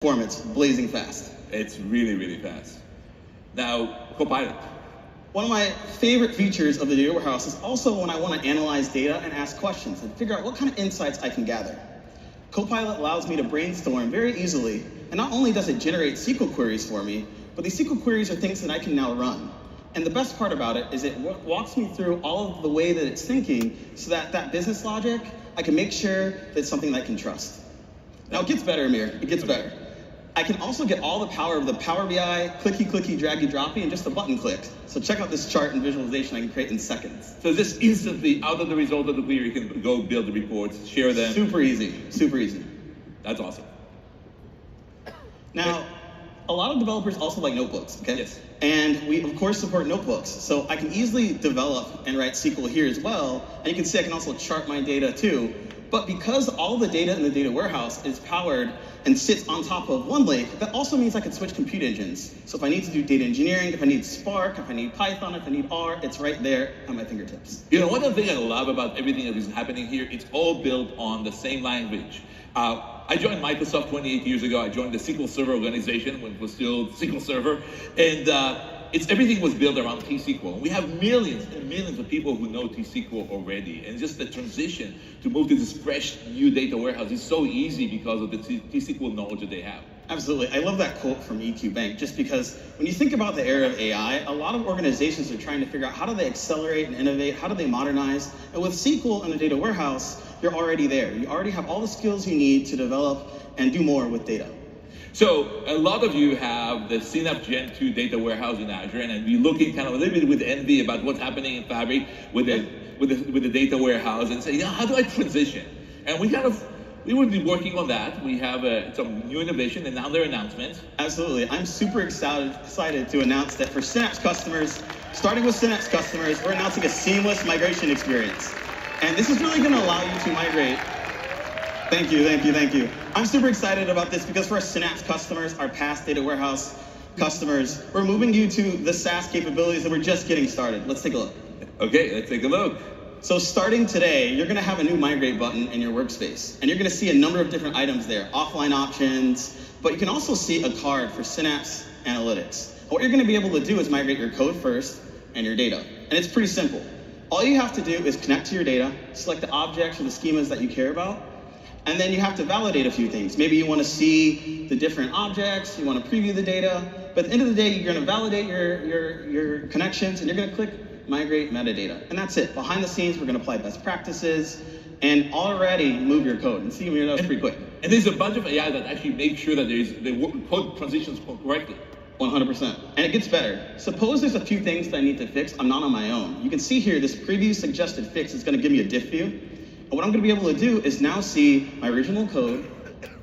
performance, blazing fast. It's really, really fast. Now, Copilot. One of my favorite features of the data warehouse is also when I want to analyze data and ask questions and figure out what kind of insights I can gather. Copilot allows me to brainstorm very easily, and not only does it generate SQL queries for me, but these SQL queries are things that I can now run. And the best part about it is it walks me through all of the way that it's thinking so that that business logic, I can make sure that it's something that I can trust. Now it gets better, Amir, it gets better. I can also get all the power of the Power BI, clicky, draggy, droppy, and just a button click. So check out this chart and visualization I can create in seconds. So just instantly, out of the result of the query, you can go build the reports, share them. Super easy, super easy. That's awesome. Now, a lot of developers also like notebooks, okay? Yes. And we, of course, support notebooks. So I can easily develop and write SQL here as well. And you can see I can also chart my data too. But because all the data in the data warehouse is powered and sits on top of OneLake, that also means I can switch compute engines. So if I need to do data engineering, if I need Spark, if I need Python, if I need R, it's right there at my fingertips. You know, one of the things I love about everything that is happening here, it's all built on the same language. I joined Microsoft 28 years ago. I joined the SQL Server organization when it was still SQL Server. And everything was built around T-SQL. We have millions and millions of people who know T-SQL already. And just the transition to move to this fresh new data warehouse is so easy because of the T-SQL knowledge that they have. Absolutely. I love that quote from EQ Bank, just because when you think about the era of AI, a lot of organizations are trying to figure out how do they accelerate and innovate, how do they modernize, and with SQL and the data warehouse, you're already there. You already have all the skills you need to develop and do more with data. So a lot of you have the Synapse Gen 2 data warehouse in Azure, and we're looking kind of a little bit with envy about what's happening in Fabric with the data warehouse, and say, yeah, how do I transition? And we will be working on that. We have some new innovation and now their announcements. Absolutely. I'm super excited to announce that for Synapse customers, starting with Synapse customers, we're announcing a seamless migration experience. And this is really going to allow you to migrate. Thank you. I'm super excited about this because for our Synapse customers, our past data warehouse customers, we're moving you to the SaaS capabilities and we're just getting started. Let's take a look. Okay, let's take a look. So starting today, you're gonna have a new migrate button in your workspace, and you're gonna see a number of different items there, offline options, but you can also see a card for Synapse Analytics. What you're gonna be able to do is migrate your code first and your data, and it's pretty simple. All you have to do is connect to your data, select the objects or the schemas that you care about, and then you have to validate a few things. Maybe you wanna see the different objects, you wanna preview the data, but at the end of the day, you're gonna validate your connections, and you're gonna click migrate metadata, and that's it. Behind the scenes, we're gonna apply best practices and already move your code. And see, that was pretty quick. And there's a bunch of AI that actually makes sure that the code transitions correctly. 100%. And it gets better. Suppose there's a few things that I need to fix. I'm not on my own. You can see here, this preview suggested fix is gonna give me a diff view. And what I'm gonna be able to do is now see my original code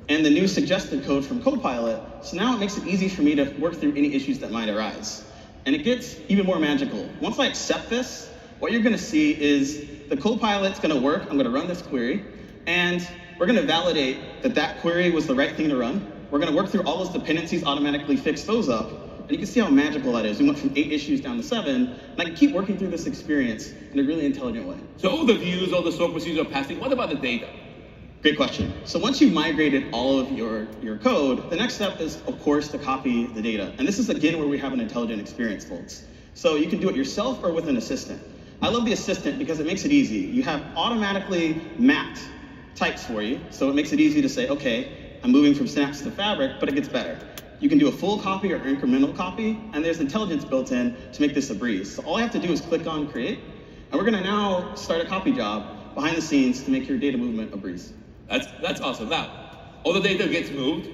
and the new suggested code from Copilot. So now it makes it easy for me to work through any issues that might arise. And it gets even more magical. Once I accept this, what you're gonna see is the Copilot's gonna work. I'm gonna run this query, and we're gonna validate that that query was the right thing to run. We're gonna work through all those dependencies, automatically fix those up, and you can see how magical that is. We went from 8 issues down to 7, and I can keep working through this experience in a really intelligent way. So all the views, all the stored procedures are passing. What about the data? Great question. So once you've migrated all of your code, the next step is, of course, to copy the data. And this is, again, where we have an intelligent experience, folks. So you can do it yourself or with an assistant. I love the assistant because it makes it easy. You have automatically mapped types for you, so it makes it easy to say, okay, I'm moving from Synapse-to-Fabric, but it gets better. You can do a full copy or incremental copy, and there's intelligence built in to make this a breeze. So all I have to do is click on create, and we're gonna now start a copy job behind the scenes to make your data movement a breeze. That's awesome. Now, all the data gets moved,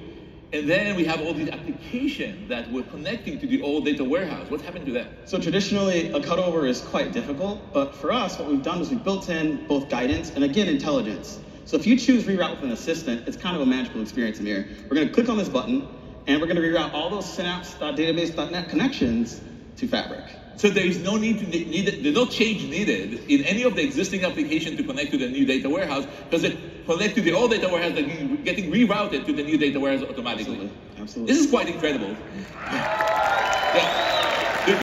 and then we have all these applications that we're connecting to the old data warehouse. What's happened to that? So traditionally, a cutover is quite difficult, but for us, what we've done is we've built in both guidance and, again, intelligence. So if you choose reroute with an assistant, it's kind of a magical experience in here. We're gonna click on this button, and we're gonna reroute all those synapse.database.net connections to Fabric. So there is no there's no change needed in any of the existing applications to connect to the new data warehouse, because they connect to the old data warehouse and getting rerouted to the new data warehouse automatically. Absolutely. This is quite incredible. Yeah.